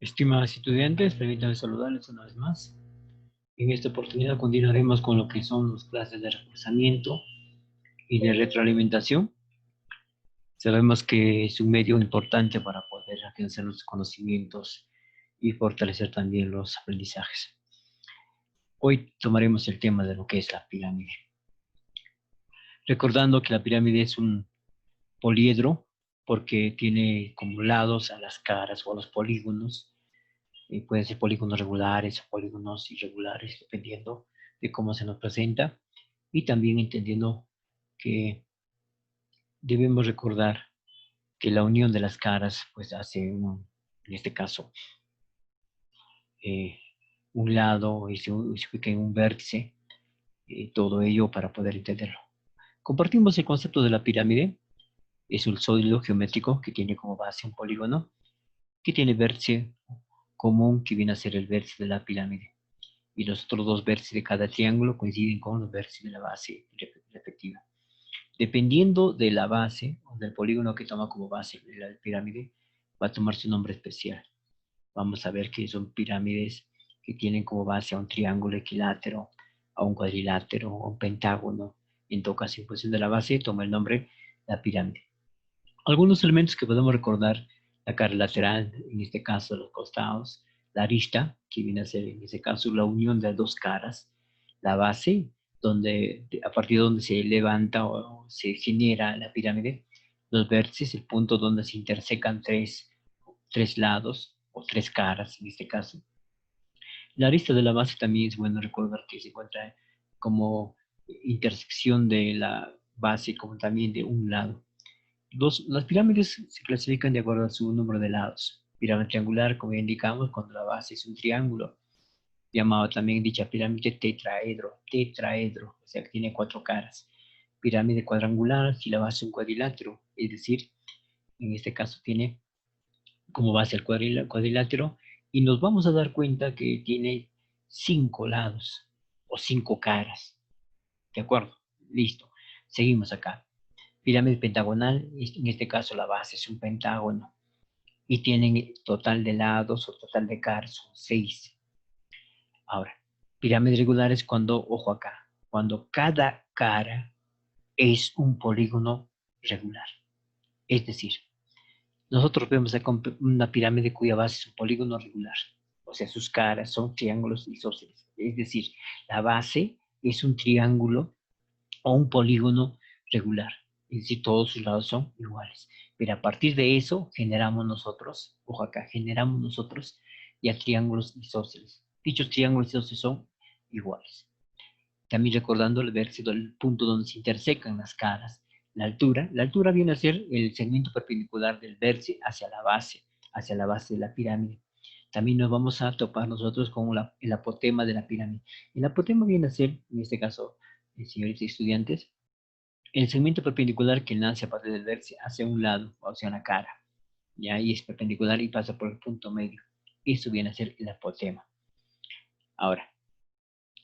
Estimados estudiantes, permítanme saludarles una vez más. En esta oportunidad continuaremos con lo que son las clases de reforzamiento y de retroalimentación. Sabemos que es un medio importante para poder alcanzar los conocimientos y fortalecer también los aprendizajes. Hoy tomaremos el tema de lo que es la pirámide. Recordando que la pirámide es un poliedro porque tiene como lados a las caras o a los polígonos. Pueden ser polígonos regulares o polígonos irregulares, dependiendo de cómo se nos presenta. Y también entendiendo que debemos recordar que la unión de las caras pues hace, en este caso, eh, un lado y se ubica en un vértice, todo ello para poder entenderlo. Compartimos el concepto de la pirámide. Es un sólido geométrico que tiene como base un polígono que tiene vértice común que viene a ser el vértice de la pirámide. Y los otros dos vértices de cada triángulo coinciden con los vértices de la base respectiva. Dependiendo de la base o del polígono que toma como base la pirámide, va a tomar su nombre especial. Vamos a ver que son pirámides que tienen como base a un triángulo equilátero, a un cuadrilátero, a un pentágono. En todo caso, en función de la base, toma el nombre la pirámide. Algunos elementos que podemos recordar: la cara lateral, en este caso los costados; la arista, que viene a ser en este caso la unión de dos caras; la base, a partir de donde se levanta o se genera la pirámide; los vértices, el punto donde se intersecan tres lados o tres caras en este caso. La arista de la base también es bueno recordar que se encuentra como intersección de la base como también de un lado. Las pirámides se clasifican de acuerdo a su número de lados. Pirámide triangular, como ya indicamos, cuando la base es un triángulo, llamado también dicha pirámide tetraedro, o sea que tiene 4 caras. Pirámide cuadrangular, si la base es un cuadrilátero, es decir, en este caso tiene como base el cuadrilátero, y nos vamos a dar cuenta que tiene 5 lados o 5 caras. ¿De acuerdo? Listo. Seguimos acá. Pirámide pentagonal, en este caso la base es un pentágono y tienen total de lados o total de caras son 6. Ahora, pirámide regular es cuando, ojo acá, cuando cada cara es un polígono regular. Es decir, nosotros vemos una pirámide cuya base es un polígono regular. O sea, sus caras son triángulos isósceles. Es decir, la base es un triángulo o un polígono regular. Es decir, todos sus lados son iguales. Pero a partir de eso generamos nosotros, ojo acá, generamos nosotros ya triángulos isósceles. Dichos triángulos isósceles son iguales. También recordando el vértice del punto donde se intersecan las caras. La altura viene a ser el segmento perpendicular del vértice hacia la base de la pirámide. También nos vamos a topar nosotros con el apotema de la pirámide. El apotema viene a ser, en este caso, señores estudiantes, el segmento perpendicular que nace a partir del vértice hacia un lado o hacia una cara. ¿Ya? Y es perpendicular y pasa por el punto medio. Eso viene a ser el apotema. Ahora,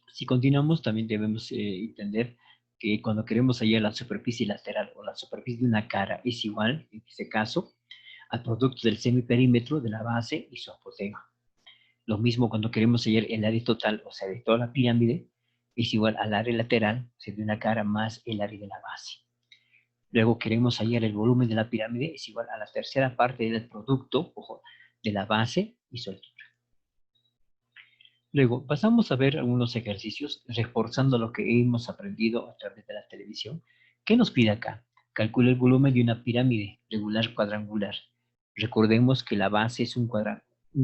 si continuamos, también debemos entender que cuando queremos hallar la superficie lateral o la superficie de una cara es igual, en este caso, al producto del semiperímetro de la base y su apotema. Lo mismo cuando queremos hallar el área total, o sea, de toda la pirámide, es igual al área lateral, o sea, de una cara más el área de la base. Luego queremos hallar el volumen de la pirámide, es igual a la tercera parte del producto, ojo, de la base y su altura. Luego pasamos a ver algunos ejercicios reforzando lo que hemos aprendido a través de la televisión. ¿Qué nos pide acá? Calcula el volumen de una pirámide regular cuadrangular. Recordemos que la base es un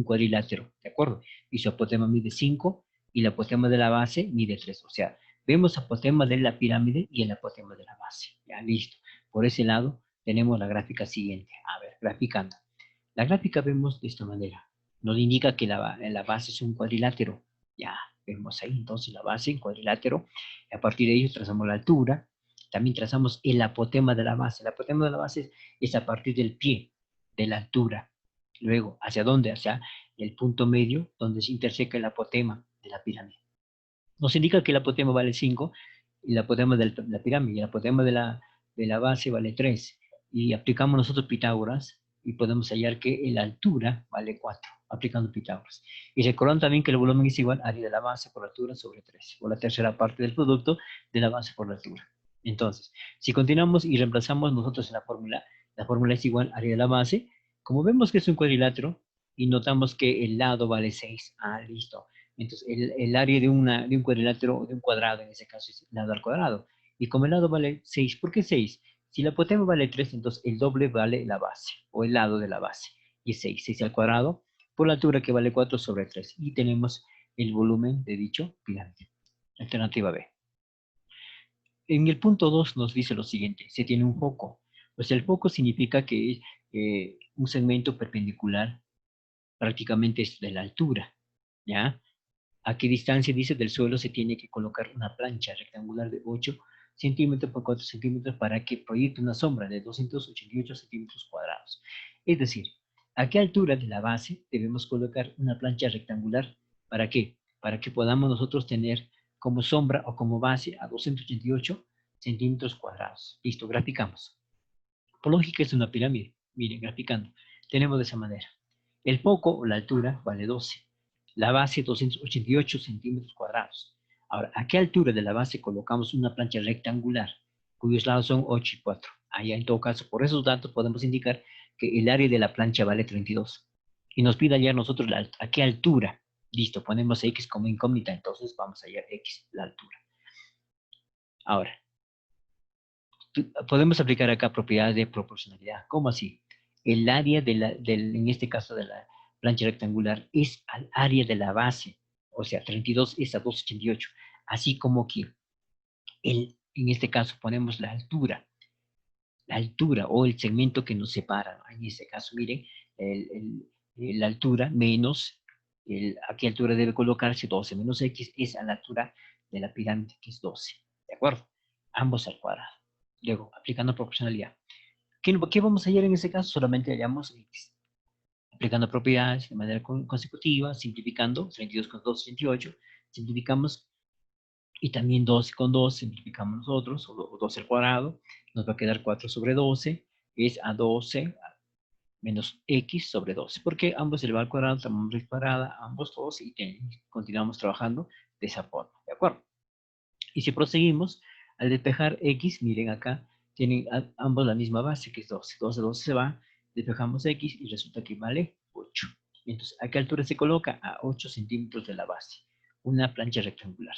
cuadrilátero, ¿de acuerdo? Y su apotema mide 5 y el apotema de la base mide 3. O sea, vemos apotema de la pirámide y el apotema de la base. Ya, listo. Por ese lado tenemos la gráfica siguiente. A ver, graficando. La gráfica vemos de esta manera. Nos indica que la base es un cuadrilátero. Ya vemos ahí entonces la base en cuadrilátero. A partir de ello trazamos la altura. También trazamos el apotema de la base. El apotema de la base es a partir del pie, de la altura. Luego, ¿hacia dónde? Hacia el punto medio, donde se interseca el apotema de la pirámide. Nos indica que el apotema vale 5 y el apotema de la pirámide, el apotema de la base vale 3. Y aplicamos nosotros Pitágoras y podemos hallar que la altura vale 4. aplicando Pitágoras. Y recordando también que el volumen es igual a área de la base por la altura sobre 3, o la tercera parte del producto de la base por la altura. Entonces, si continuamos y reemplazamos nosotros en la fórmula es igual a área de la base. Como vemos que es un cuadrilátero y notamos que el lado vale 6, listo. Entonces, el área de un cuadrilátero, de un cuadrado, en ese caso, es el lado al cuadrado. Y como el lado vale 6, ¿por qué 6? Si la hipotenusa vale 3, entonces el doble vale la base, o el lado de la base. Y es 6, 6 al cuadrado, por la altura que vale 4 sobre 3. Y tenemos el volumen de dicho pirámide. Alternativa B. En el punto 2 nos dice lo siguiente, se tiene un foco. Pues el foco significa que es un segmento perpendicular prácticamente es de la altura, ¿ya? ¿A qué distancia, dice, del suelo se tiene que colocar una plancha rectangular de 8 centímetros por 4 centímetros para que proyecte una sombra de 288 centímetros cuadrados? Es decir, ¿a qué altura de la base debemos colocar una plancha rectangular? ¿Para qué? Para que podamos nosotros tener como sombra o como base a 288 centímetros cuadrados. Listo, graficamos. Por lógica es una pirámide. Miren, graficando. Tenemos de esa manera. El foco o la altura vale 12. La base 288 centímetros cuadrados. Ahora, ¿a qué altura de la base colocamos una plancha rectangular cuyos lados son 8 y 4? Allá en todo caso, por esos datos podemos indicar que el área de la plancha vale 32. Y nos pide hallar nosotros a qué altura. Listo, ponemos X como incógnita, entonces vamos a hallar X, la altura. Ahora, podemos aplicar acá propiedades de proporcionalidad. ¿Cómo así? El área en este caso de la plancha rectangular es al área de la base, o sea, 32 es a 288, así como que en este caso ponemos la altura o el segmento que nos separa. En este caso, miren, la altura menos, a qué altura debe colocarse 12 menos X es a la altura de la pirámide, que es 12. ¿De acuerdo? Ambos al cuadrado. Luego, aplicando proporcionalidad. ¿Qué vamos a hallar en ese caso? Solamente hallamos X. Aplicando propiedades de manera consecutiva, simplificando, 32 con 2, 28, simplificamos, y también 12 con 2, simplificamos nosotros, o 12 al cuadrado, nos va a quedar 4 sobre 12, es a 12 menos X sobre 12, porque ambos elevado al cuadrado, tomamos raíz cuadrada, ambos 2, y continuamos trabajando de esa forma, ¿de acuerdo? Y si proseguimos, al despejar X, miren acá, tienen ambos la misma base, que es 12. 12, 12 se va, despejamos X y resulta que vale 8. Entonces, ¿a qué altura se coloca? A 8 centímetros de la base. Una plancha rectangular.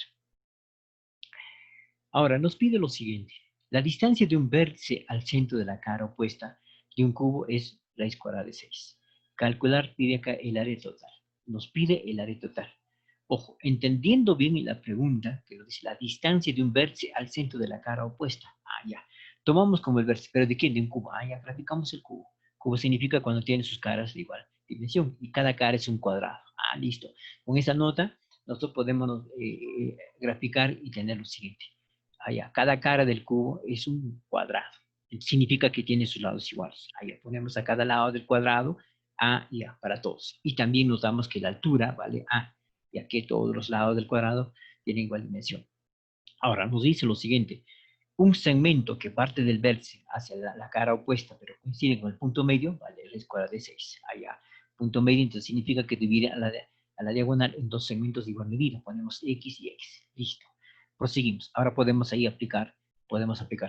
Ahora, nos pide lo siguiente. La distancia de un vértice al centro de la cara opuesta de un cubo es raíz cuadrada de 6. Calcular, pide acá el área total. Nos pide el área total. Ojo, entendiendo bien la pregunta, que dice la distancia de un vértice al centro de la cara opuesta. Ya. Tomamos como el vértice, pero ¿de quién? De un cubo. Ya, graficamos el cubo. Cubo significa cuando tiene sus caras de igual dimensión y cada cara es un cuadrado. Listo. Con esa nota, nosotros podemos graficar y tener lo siguiente. Allá, cada cara del cubo es un cuadrado. Significa que tiene sus lados iguales. Allá ponemos a cada lado del cuadrado A y A para todos. Y también notamos que la altura vale A, ya que todos los lados del cuadrado tienen igual dimensión. Ahora nos dice lo siguiente. Un segmento que parte del vértice hacia la cara opuesta, pero coincide con el punto medio, vale raíz cuadrada de 6. Allá, punto medio, entonces significa que divide a la diagonal en dos segmentos de igual medida. Ponemos X y X. Listo. Proseguimos. Ahora podemos aplicar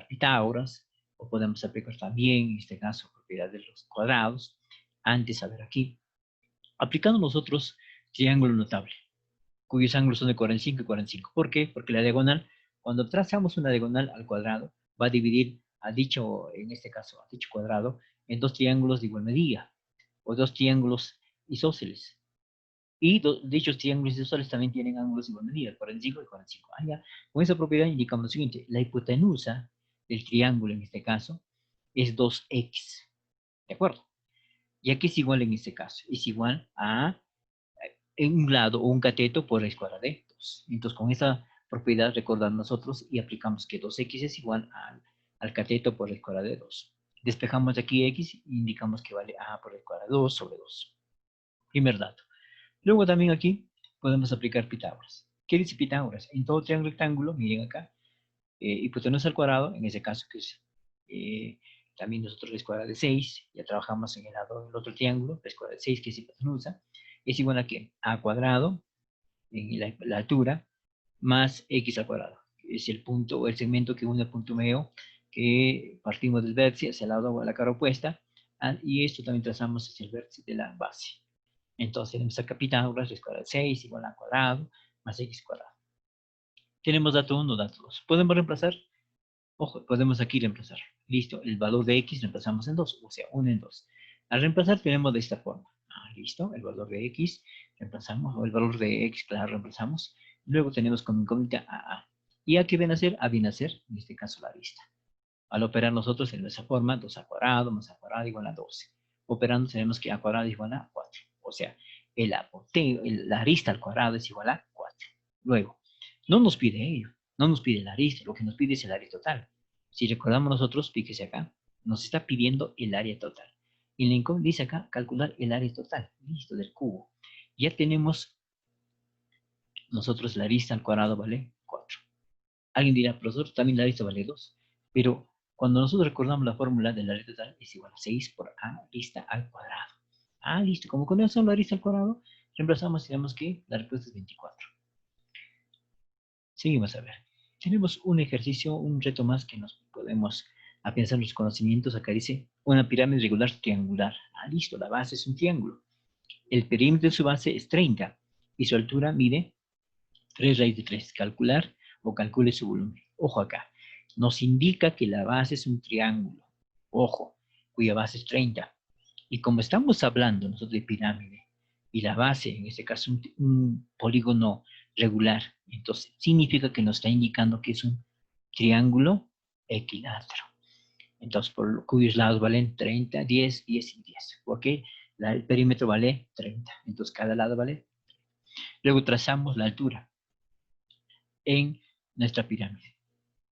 Pitágoras, o podemos aplicar también, en este caso, propiedad de los cuadrados. Antes, a ver aquí, aplicando nosotros triángulo notable, cuyos ángulos son de 45 y 45. ¿Por qué? Porque la diagonal, cuando trazamos una diagonal al cuadrado, va a dividir a dicho, en este caso, a dicho cuadrado, en dos triángulos de igual medida, o dos triángulos isósceles. Y dichos triángulos isósceles también tienen ángulos de igual medida, 45 y 45. Ya. Con esa propiedad indicamos lo siguiente: la hipotenusa del triángulo, en este caso, es 2x. ¿De acuerdo? ¿Y a qué es igual en este caso? Es igual a en un lado o un cateto por raíz cuadrada de 2. Entonces, con esa propiedad recordamos nosotros y aplicamos que 2x es igual al cateto por raíz cuadrada de 2. Despejamos aquí x e indicamos que vale a por raíz cuadrada de 2 sobre 2. Primer dato. Luego también aquí podemos aplicar Pitágoras. ¿Qué dice Pitágoras? En todo triángulo rectángulo, miren acá, hipotenusa al cuadrado, en ese caso que es también nosotros raíz cuadrada de 6, ya trabajamos en el lado del otro triángulo, raíz cuadrada de 6 que es hipotenusa, es igual a ¿qué? A cuadrado, en la altura, más x al cuadrado. Es el punto o el segmento que une el punto medio, que partimos del vértice hacia el lado a la cara opuesta, y esto también trazamos hacia el vértice de la base. Entonces tenemos acá Pitágoras, raíz cuadrada de 6 igual a cuadrado, más x cuadrado. Tenemos dato 1, dato 2. ¿Podemos reemplazar? Ojo, podemos aquí reemplazar. Listo, el valor de x reemplazamos en 2, o sea, 1 en 2. Al reemplazar tenemos de esta forma. Listo, el valor de x reemplazamos, o el valor de x, claro, reemplazamos. Luego tenemos como incógnita a. ¿Y a qué viene a ser? A viene a ser, en este caso, la arista. Al operar nosotros en esa forma, 2a cuadrado más a cuadrado igual a 12. Operando tenemos que a cuadrado es igual a 4. O sea, la arista al cuadrado es igual a 4. Luego, no nos pide ello, no nos pide la arista, lo que nos pide es el área total. Si recordamos nosotros, fíjese acá, nos está pidiendo el área total. Y Lincoln dice acá, calcular el área total, listo, del cubo. Ya tenemos nosotros la arista al cuadrado vale 4. Alguien dirá, profesor, también la arista vale 2. Pero cuando nosotros recordamos la fórmula de la arista total es igual a 6 por a arista al cuadrado. Listo, como conocemos la arista al cuadrado, reemplazamos y tenemos que la respuesta es 24. Seguimos a ver. Tenemos un ejercicio, un reto más que nos podemos pensar los conocimientos. Acá dice una pirámide regular triangular. Listo, la base es un triángulo. El perímetro de su base es 30 y su altura mide 3 raíz de 3. Calcular o calcule su volumen. Ojo acá. Nos indica que la base es un triángulo. Ojo, cuya base es 30. Y como estamos hablando nosotros de pirámide, y la base, en este caso un polígono regular, entonces significa que nos está indicando que es un triángulo equilátero. Entonces, por cuyos lados valen 30, 10, 10 y 10. Porque el perímetro vale 30. Entonces, cada lado vale. Luego trazamos la altura en nuestra pirámide,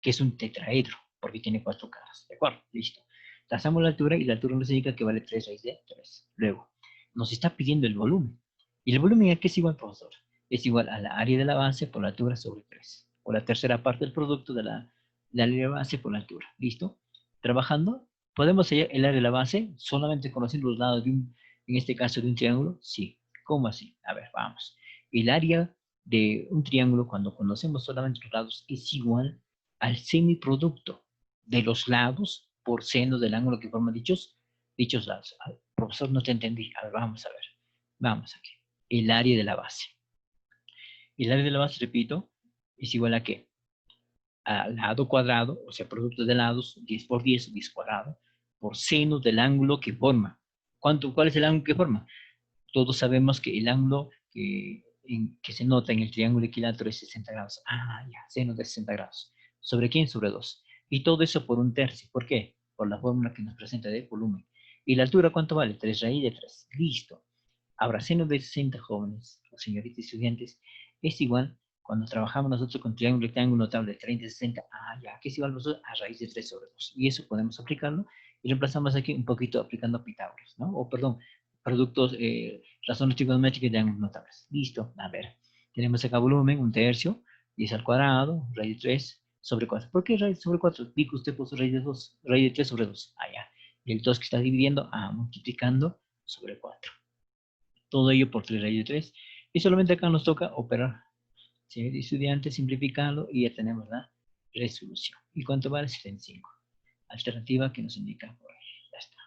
que es un tetraedro, porque tiene 4 caras. ¿De acuerdo? Listo. Trazamos la altura y la altura nos indica que vale 3 raíz de 3. Luego, nos está pidiendo el volumen. ¿Y el volumen a qué es igual, profesor? Es igual a la área de la base por la altura sobre 3. O la tercera parte del producto de la área de la base por la altura. ¿Listo? Trabajando, ¿podemos hallar el área de la base solamente conociendo los lados de en este caso, de un triángulo? Sí. ¿Cómo así? A ver, vamos. El área de un triángulo, cuando conocemos solamente los lados, es igual al semiproducto de los lados por seno del ángulo que forman dichos lados. Profesor, no te entendí. A ver, vamos a ver. Vamos aquí. El área de la base. El área de la base, repito, es igual a ¿qué? Al lado cuadrado, o sea, producto de lados, 10 por 10, 10 cuadrado, por seno del ángulo que forma. ¿Cuál es el ángulo que forma? Todos sabemos que el ángulo que se nota en el triángulo equilátero es 60 grados. Ya, seno de 60 grados. ¿Sobre quién? Sobre 2. Y todo eso por un tercio. ¿Por qué? Por la fórmula que nos presenta de volumen. ¿Y la altura cuánto vale? 3 raíz de 3. Listo. Ahora, seno de 60 jóvenes, o señoritas estudiantes, es igual cuando trabajamos nosotros con triángulo rectángulo notable de 30 y 60. Ya, que es igual nosotros a raíz de 3 sobre 2. Y eso podemos aplicarlo y reemplazamos aquí un poquito aplicando Pitágoras, ¿no? O perdón, productos, razones trigonométricas de ángulos notables. Listo, a ver. Tenemos acá volumen, un tercio, 10 al cuadrado, raíz de 3 sobre 4. ¿Por qué raíz sobre 4? Dijo usted puso raíz de 2, raíz de 3 sobre 2. Ya. Y el 2 que está dividiendo, multiplicando sobre 4. Todo ello por 3 raíz de 3. Y solamente acá nos toca operar. ¿Sí? Estudiante, simplificarlo y ya tenemos la resolución. ¿Y cuánto vale? 75. Alternativa que nos indica por ahí. Ya está.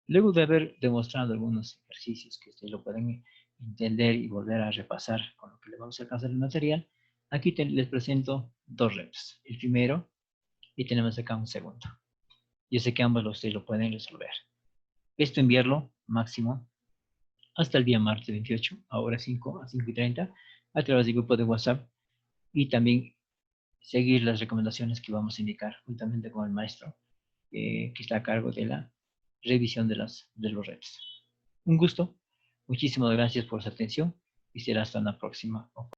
Luego de haber demostrado algunos ejercicios que ustedes lo pueden entender y volver a repasar con lo que le vamos a alcanzar el material, aquí les presento dos retos. El primero, y tenemos acá un segundo. Yo sé que ambos ustedes lo pueden resolver. Esto enviarlo máximo hasta el día martes 28, a hora 5 a 5:30, a través del grupo de WhatsApp, y también seguir las recomendaciones que vamos a indicar juntamente con el maestro que está a cargo de la revisión de los retos. Un gusto, muchísimas gracias por su atención y será hasta una próxima oportunidad.